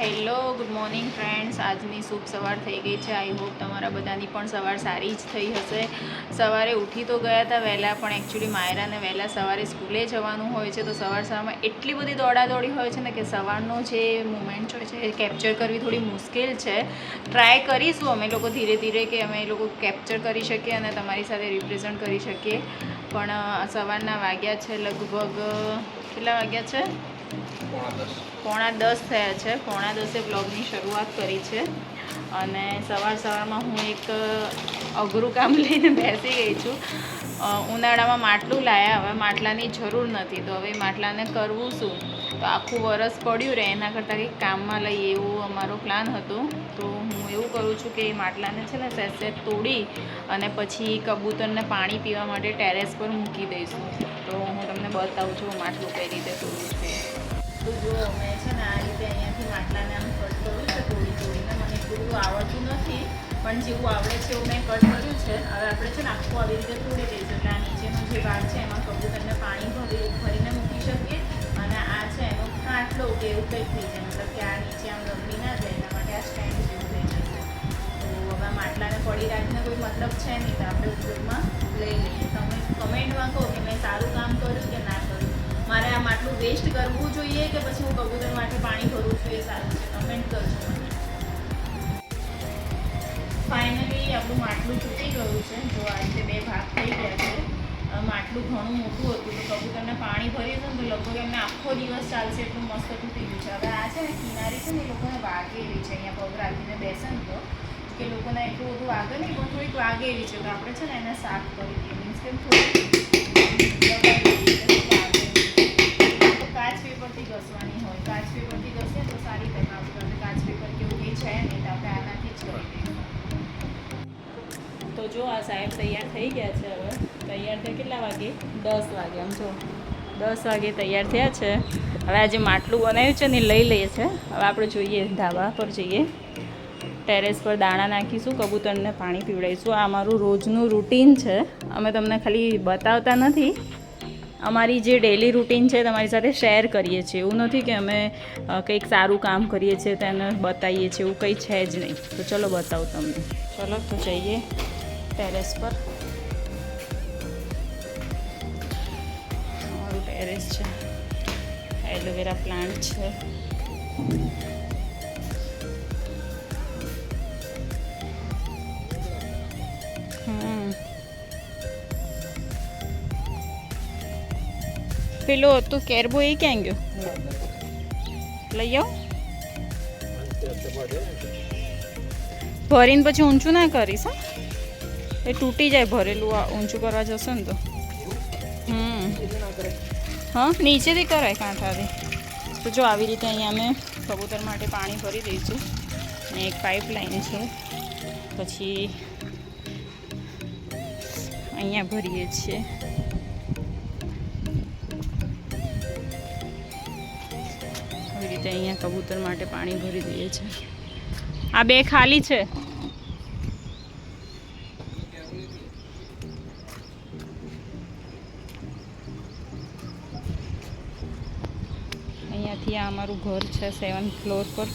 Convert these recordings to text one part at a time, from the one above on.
Hello good morning friends, આજની શુભ સવાર થઈ ગઈ છે. આઈ હોપ તમારા બધાની પણ સવાર સારી જ થઈ હશે. સવારે ઉઠી તો ગયા હતા વહેલા, પણ એકચ્યુઅલી માયરાને વહેલા સવારે સ્કૂલે જવાનું હોય છે, તો સવારમાં એટલી બધી દોડાદોડી હોય છે ને કે સવારનો જે મુમેન્ટ હોય છે એ કેપ્ચર કરવી થોડી મુશ્કેલ છે. ટ્રાય કરીશું અમે લોકો ધીરે ધીરે કે અમે એ લોકો કેપ્ચર કરી શકીએ અને તમારી સાથે રિપ્રેઝન્ટ કરી શકીએ. પણ સવારના વાગ્યા છે લગભગ, કેટલા વાગ્યા છે? 9:45 થયા છે. 9:45 બ્લોગની શરૂઆત કરી છે અને સવારમાં હું એક અઘરું કામ લઈને બેસી ગઈ છું. ઉનાળામાં માટલું લાવ્યા, હવે માટલાની જરૂર નથી, તો હવે માટલાને કરવું શું? તો આખું વરસ પડ્યું રહે એના કરતાં કંઈક કામમાં લઈએ એવું અમારો પ્લાન હતો. તો હું એવું કરું છું કે એ માટલાને છે ને સહેજ તોડી અને પછી કબૂતરને પાણી પીવા માટે ટેરેસ પર મૂકી દઈશું. તો હું તમને બતાવું છું માટલું કઈ રીતે તોડવું છે. તો જો મેં છે ને આ રીતે અહીંયાથી માટલાને આમ કટ કર્યું છે તોડીને. મને એટલું બધું આવડતું નથી, પણ જેવું આવડે છે એવું મેં કટ કર્યું છે. હવે આપણે છે ને આખું આવી રીતે તોડી દઈશું, એટલે આ નીચેનો જે ભાગ છે એમાં કબૂતરને પાણી ભરીને મૂકી શકીએ અને આ છે એનો કાટલો કે એવું કંઈક થઈ જાય, મતલબ કે આ નીચે આમ રગડી ના જાય એના માટે આ સ્ટેન્ડ જેવું થઈ જશે. તો હવે માટલાને પડી રાખીને કોઈ મતલબ છે નહીં, તો આપણે ઉપયોગમાં લઈ લઈએ. તમે કમેન્ટમાં કહો કે મેં સારું કામ કર્યું કે ના કર્યું. મારે આ માટલું વેસ્ટ કરવું જોઈએ કે પછી હું કબૂતર માટે પાણી ભરું છું એ સારું છે? કમેન્ટ કરજો મને. ફાઇનલી આપણું માટલું તૂટી ગયું છે. જો આ રીતે બે ભાગ થઈ ગયા છે. માટલું ઘણું મોટું હતું, તો કબૂતરને પાણી ભરીશું ને તો લગભગ એમને આખો દિવસ ચાલશે એટલું મસ્ત તૂટી ગયું છે. હવે આ છે ને કિનારી છે ને એ લોકોને વાગે એવી છે, અહીંયા પગ રાખીને બેસે ને તો કે લોકોને એટલું બધું વાગે નહીં, પણ થોડીક વાગે એવી છે. તો આપણે છે ને એને સાફ કરી દઈએ, મીન્સ કે થોડી કાચ પેપરથી ઘસવાની હોય. કાચ પેપરથી ઘસીએ તો સારી તક આવશે. આપણે કાચ પેપર કેવું કંઈ છે નહીં, તો આપણે આનાથી જ કરી દઈશું. તો જો આ સાહેબ તૈયાર થઈ ગયા છે. હવે તૈયાર થયા કેટલા વાગે? 10 વાગે. આમ જો 10 વાગે તૈયાર થયા છે. હવે આ જે માટલું બનાવ્યું છે ને લઈ લઈએ છે. હવે આપણે જોઈએ, ધાબા પર જઈએ, ટેરેસ પર દાણા નાખીશું, કબૂતરને પાણી પીવડાવીશું. આ અમારું રોજનું રૂટીન છે. અમે તમને ખાલી બતાવતા નથી, અમારી જે ડેલી રૂટીન છે તમારી સાથે શેર કરીએ છીએ. એવું નથી કે અમે કંઈક સારું કામ કરીએ છીએ તેને બતાવીએ છીએ, એવું કંઈ છે જ નહીં. તો ચલો બતાવું તમને. ચલો તો જઈએ ટેરેસ પર. અમારું ટેરેસ છે, એલોવેરા પ્લાન્ટ છે. પેલો તું કેરબો એ ક્યાં ગયો? લઈ આવ. ભરીને પછી ઊંચું ના કરીશ, એ તૂટી જાય. ભરેલું ઊંચું કરવા જશે ને તો હા, નીચેથી કરાય કાંઠાથી. તો જો આવી રીતે અહીંયા અમે કબૂતર માટે પાણી ભરી દઈશું અને એક પાઇપલાઇન છે, પછી અહીંયા ભરીએ છીએ. આવી રીતે અહીંયા કબૂતર માટે પાણી ભરી દઈએ છીએ. આ બે ખાલી છે. અહીંયાથી આ અમારું ઘર છે 7th ફ્લોર પર.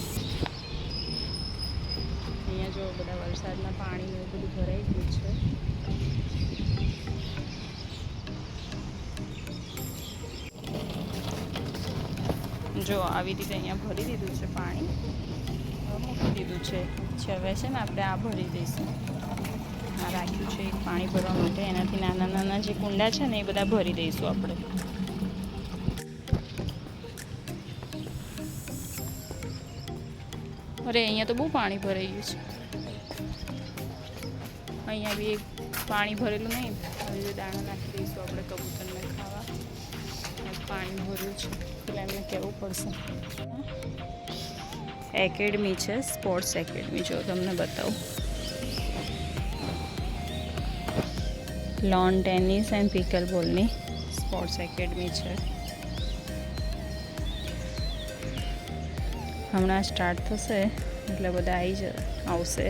અહીંયા જો બધા વરસાદના પાણી એવું બધું ભરાઈ ગયું છે. જો આવી રીતે અહીંયા ભરી દીધું છે પાણી, મૂકી દીધું છે. પછી હવે છે ને આપણે આ ભરી દઈશું. આ રાખ્યું છે એક પાણી ભરવા માટે, એનાથી નાના નાના જે કુંડા છે ને એ બધા ભરી દઈશું આપણે. અરે અહીંયા તો બહુ પાણી ભરાઈ ગયું છે. અહીંયા બી એક પાણી ભરેલું નહીં, હવે દાણા નાખી દઈશું આપણે કબૂતરને ખાવા. પાણી ભર્યું છે એટલે એમને કહેવું પડશે. એકેડમી છે, સ્પોર્ટ્સ એકેડમી. જો તમને બતાવું, લોન ટેનિસ એન્ડ પિકલ બોલની સ્પોર્ટ્સ એકેડમી છે. હમણાં સ્ટાર્ટ થશે એટલે બધા આવશે.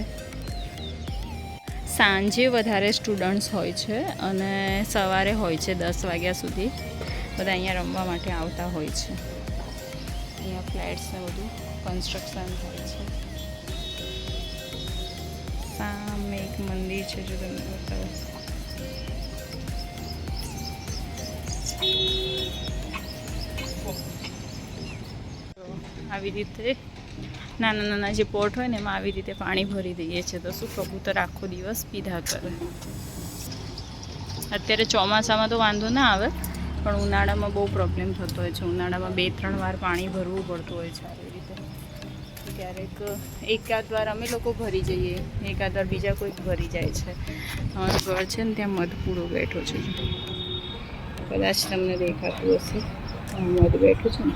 સાંજે વધારે સ્ટુડન્ટ્સ હોય છે અને સવારે હોય છે 10 વાગ્યા સુધી. બધા અહીંયા રમવા માટે આવતા હોય છે. અહીંયા ફ્લેટ્સ ને બધું કન્સ્ટ્રક્શન થાય છે. સામે એક મંદિર છે, જો તમને બતાવું. આવી રીતે નાના નાના જે પોટ હોય ને એમાં આવી રીતે પાણી ભરી દઈએ છીએ તો શું કબૂતર આખો દિવસ પીધા કરે. અત્યારે ચોમાસામાં તો વાંધો ના આવે, પણ ઉનાળામાં બહુ પ્રોબ્લેમ થતો હોય છે. ઉનાળામાં 2-3 વાર પાણી ભરવું પડતું હોય છે આવી રીતે. ક્યારેક એકાદ વાર અમે લોકો ભરી જઈએ, એકાદ વાર બીજા કોઈક ભરી જાય છે. અમારું ઘર છે ને ત્યાં મધપૂડો બેઠો છે, કદાચ તમને દેખાતું હશે. મધ બેઠું છે ને.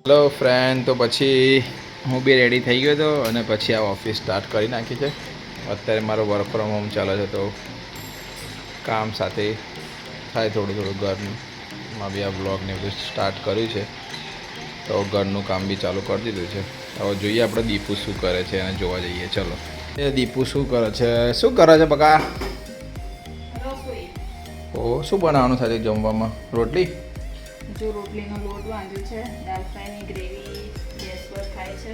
હેલો ફ્રેન્ડ, તો પછી હું બી રેડી થઈ ગયો હતો અને પછી આ ઓફિસ સ્ટાર્ટ કરી નાખી છે. અત્યારે મારો વર્ક ફ્રોમ હોમ ચાલે છે, તો કામ સાથે થાય થોડું ઘરમાં બી આ બ્લોગને બધું સ્ટાર્ટ કર્યું છે, તો ઘરનું કામ બી ચાલુ કરી દીધું છે. હવે જોઈએ આપણે દીપુ શું કરે છે અને જોવા જઈએ. ચલો, એ દીપુ શું કરે છે? શું કરે છે બકા? ઓ, શું બનાવવાનું થાય જમવામાં? રોટલી? જો રોટલીનો લોટ બાંધ્યો છે, દાલ ફ્રાયની ગ્રેવી ગેસ પર થાય છે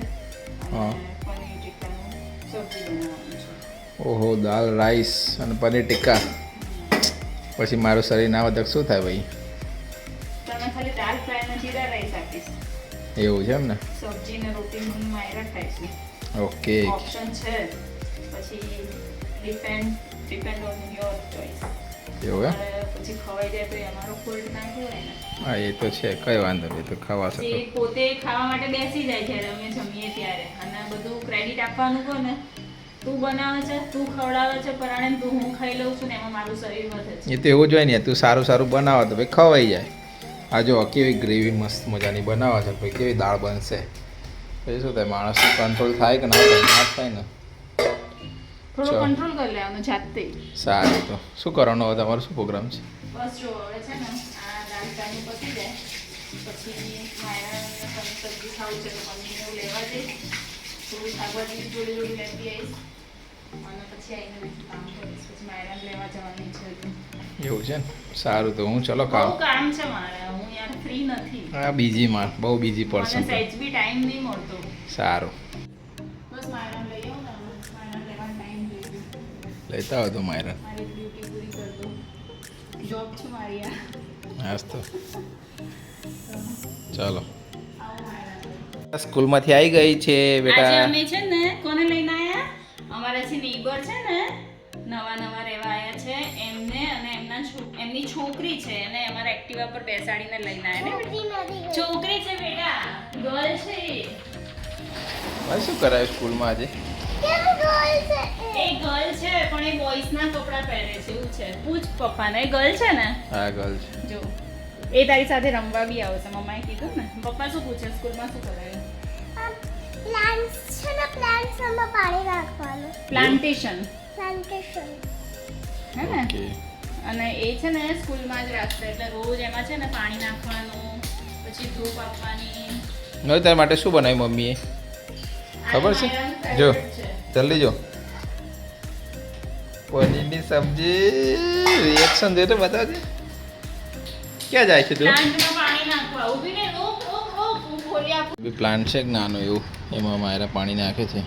અને પનીર ટિક્કાનું સબ્જી બનાવવાનું છે. ઓહો, દાલ રાઈસ અને પનીર ટિક્કા. પછી મારું શરીર ના વધક શું થાય ભાઈ? તમે ખાલી દાલ ફ્રાયનો જીરા રાઈસ આપીશ. એવું છે એમ ને? સબ્જી ને રોટીનું માયરા થાય છે. ઓકે, ઓપ્શન છે, પછી ડિપેન્ડ ઓન યોર ચોઇસ. એવું એમ? પછી ખવાઈ જાય તો અમારો ફોલ્ટ ના કહેવાય ને. હા, એ તો છે, કઈ વાંધો નહીં, તો ખવાશે. જે પોતે ખાવા માટે બેસી જાય જ્યારે અમે જમીએ ત્યારે, અને બધું ક્રેડિટ આપવાનું કોને? તું બનાવે છે, તું ખવડાવે છે પરાણે, તું હું ખાઈ લઉં છું ને એમાં મારું શરીર વધે છે. એ તો એવું જ હોય ને, તું સારું સારું બનાવે તો ભાઈ ખવાઈ જાય. આ જો કેવી ગ્રેવી મસ્ત મજાની બનાવે છે, ભાઈ કેવી દાળ બનશે. પછી શું થાય, માણસનું કંટ્રોલ થાય કે ના થાય? ના થાય ને. થોડો કંટ્રોલ કરી લેવાનો જાતે. સારું, તો શું કરવાનું હવે? તમારો શું પ્રોગ્રામ છે? બસ જો હવે છે ને આ દાળ ફ્રાયનું પતી જાય પછી મારા સબ્જી ખાવું છે તો પનીર એવું લેવા જઈશ, થોડું શાકભાજી જોડે લેતી આવીશ અને પછી આવીને બીજું કામ કરીશ. પછી માયરાને લેવા જવાની છે. એવું છે ને? સારું, તો હું ચલો બહુ કામ છે મારે, હું યાર ફ્રી નથી. હા, બીજી માં બહુ બીજી પર્સન. મને સહેજ બી ટાઈમ નહીં મળતો. સારું, બસ માયરાને લઈ આવું ને, માયરાને લેવાનો ટાઈમ જોઈએ. લેતા હોય તો માયરા. મારી ડ્યુટી પૂરી કરી દઉં. જોબ છે મારી આ. હાસ તો ચાલો. આવો માયરા. સ્કૂલમાંથી આવી ગઈ છે આજે બેટા. અમે છે ને કોને લઈને આયા? અમારા જે નેબર છે ને, નવા રહેવા આવ્યા છે, એમને અને એમની છોકરી છે, અને અમારા એક્ટિવા પર બેસાડીને લઈને આવ્યા ને. છોકરી છે બેટા, ગર્લ છે. ભાઈ શું કરાયું સ્કૂલમાં આજે? એ ગર્લ છે પણ એ બોયઝ ના કપડા પહેરે છે, એવું છે. પૂછ પપ્પાને, એ ગર્લ છે ને? હા, ગર્લ છે. જો એ તારી સાથે રમવા બી આવશે, મમ્માએ કીધું ને. પપ્પા શું પૂછે સ્કૂલમાં શું કરાયું? પ્લાન્ટ્સ છે ને, પ્લાન્ટ્સમાં પાણી નાખવાનું. પ્લાન્ટેશન હે ને? ઓકે. અને એ છે ને સ્કૂલમાં જ રાખશે, એટલે રોજ એમાં છે ને પાણી નાખવાનું, પછી ધૂપ આપવાની. હવે તારા માટે શું બનાવ્યું મમ્મીએ ખબર છે? જો જલ્દી જો. પનીરની સબ્જી. રિએક્શન દે તો બતાવજે. ક્યાં જાય છે તું? પ્લાન્ટમાં પાણી નાખવા. ઊભી રહે, હું ખોલી આપું. બી પ્લાન્ટ છે કે નાનો એવું, એમાં માયરા પાણી નાખે છે.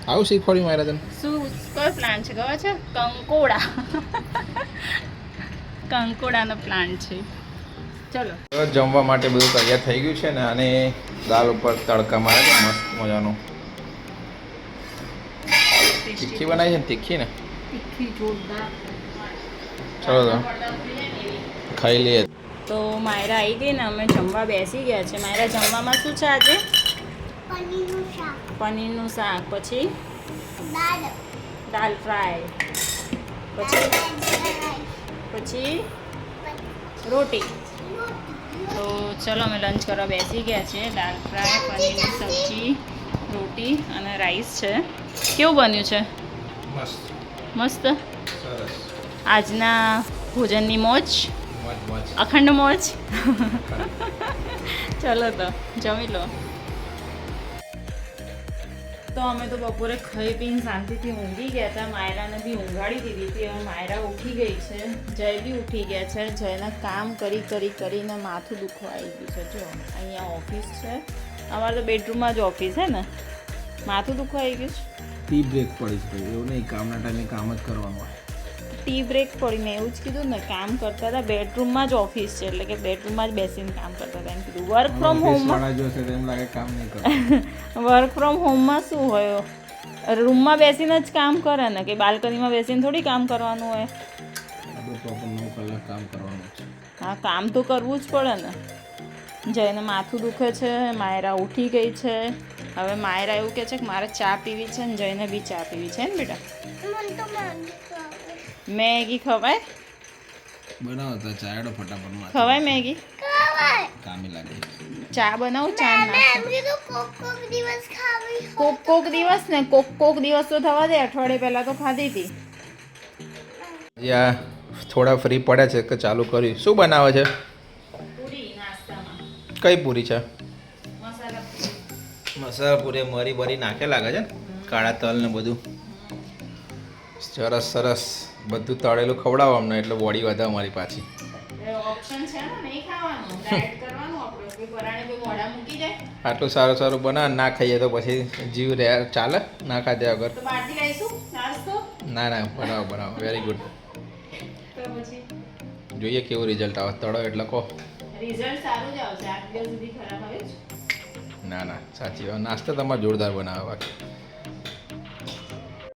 આવું શીખવાડ્યું માયરા તને? શું કયો પ્લાન્ટ છે ખબર છે? કંકોડા. કંકોડાનો પ્લાન્ટ છે. ચલો તો જમવા માટે બધું તૈયાર થઈ ગયું છે ને, અને દાળ ઉપર તડકા મારે છે મસ્ત મજાનું. તીખી બનાવી છે ને? તીખી ને? તીખી જોરદાર. ચલો તો ખાઈ લઈએ. તો માયરા આવી ગઈ ને, અમે જમવા બેસી ગયા છે. માયરા જમવામાં શું છે આજે? પનીરનું શાક, પછી દાલ ફ્રાય, પછી રોટી. તો ચલો અમે લંચ કરવા બેસી ગયા છે. દાલ ફ્રાય, પનીરની સબ્જી, રોટી અને રાઈસ છે. કેવું બન્યું છે? મસ્ત મસ્ત. સરસ. આજના ભોજનની મોજ, મજ અખંડ મોજ. ચલો તો જમી લો. તો અમે તો બપોરે ખાઈ પીને શાંતિથી ઊંઘી ગયા હતા. માયરાને બી ઊંઘાડી દીધી હતી. હવે માયરા ઉઠી ગઈ છે, જય બી ઉઠી ગયા છે. જયના કામ કરીને માથું દુખવા આવી ગયું છે. જો અહીંયા ઓફિસ છે, અમારે તો બેડરૂમમાં જ ઓફિસ છે ને. માથું દુખવા આવી ગયું છે. ટી બ્રેક પડી છે, એવું નહીં, કામના ટાઈમે કામ જ કરવાનું હોય. ટી બ્રેક પડીને એવું જ કીધું ને, કામ કરતા હતા. બેડરૂમમાં જ ઓફિસ છે, એટલે કે બેડરૂમમાં જ બેસીને કામ કરતા હતા એમ કીધું. વર્ક ફ્રોમ હોમમાં જોશે એમ લાગે કામ નહીં કરે. વર્ક ફ્રોમ હોમમાં શું હોય, રૂમમાં બેસીને જ કામ કરે ને, કે બાલ્કનીમાં બેસીને થોડી કામ કરવાનું હોય. આપણે પ્રોપર 9 કલાક કામ કરવાનું છે. હા, કામ તો કરવું જ પડે ને. જઈને માથું દુખે છે, માયરા ઉઠી ગઈ છે. હવે માયરા એવું કહે છે કે મારે ચા પીવી છે ને જઈને બી ચા પીવી છે ને બેટા. મને તો મેગી ખાવી. મેગી ખવાય? બનાવો તો ચાયડો ફટાફટ માં ખવાય મેગી? ખાવાય. કામી લાગે. ચા બનાવું, ચા મેં નાખું. એમ કીધું કોક દિવસ ખાવી. કોક દિવસ ને કોક દિવસ તો થવા દે. અઠવાડિયે પહેલાં તો ખાધી હતી. યા થોડા ફ્રી પડ્યા છે કે ચાલુ કર્યું. શું બનાવે છે? પૂરી નાસ્તામાં. કઈ પૂરી છે? મસાલા પૂરી. મસાલા પૂરી મરી બરી નાખે લાગે છે, કાળા તલ ને બધું. સરસ સરસ, બધું તળેલું ખવડાવો અમને એટલે બોડી વધે અમારી પાછી. ઓપ્શન છે ને, નહીં ખાવાનું, ડાયટ કરવાનું આપણે. કોઈ પરાણે કોઈ મોઢા મૂકી જાય આટલું સારું સારું બનાવે, ના ખાઈએ તો પછી જીવ રહે ચાલે? ના ખાધ્યા વગર તો બહારથી લઈશું નાસ્તો. ના ના, બનાવો બનાવો, વેરી ગુડ. તો પછી જોઈએ કેવું રિઝલ્ટ આવે. તળો એટલે કહો. રિઝલ્ટ સારું જ આવશે. 8 દિવસ સુધી ખરાબ આવે જ. ના ના, સાચી વાત. નાસ્તો તમારે જોરદાર બનાવે બાકી.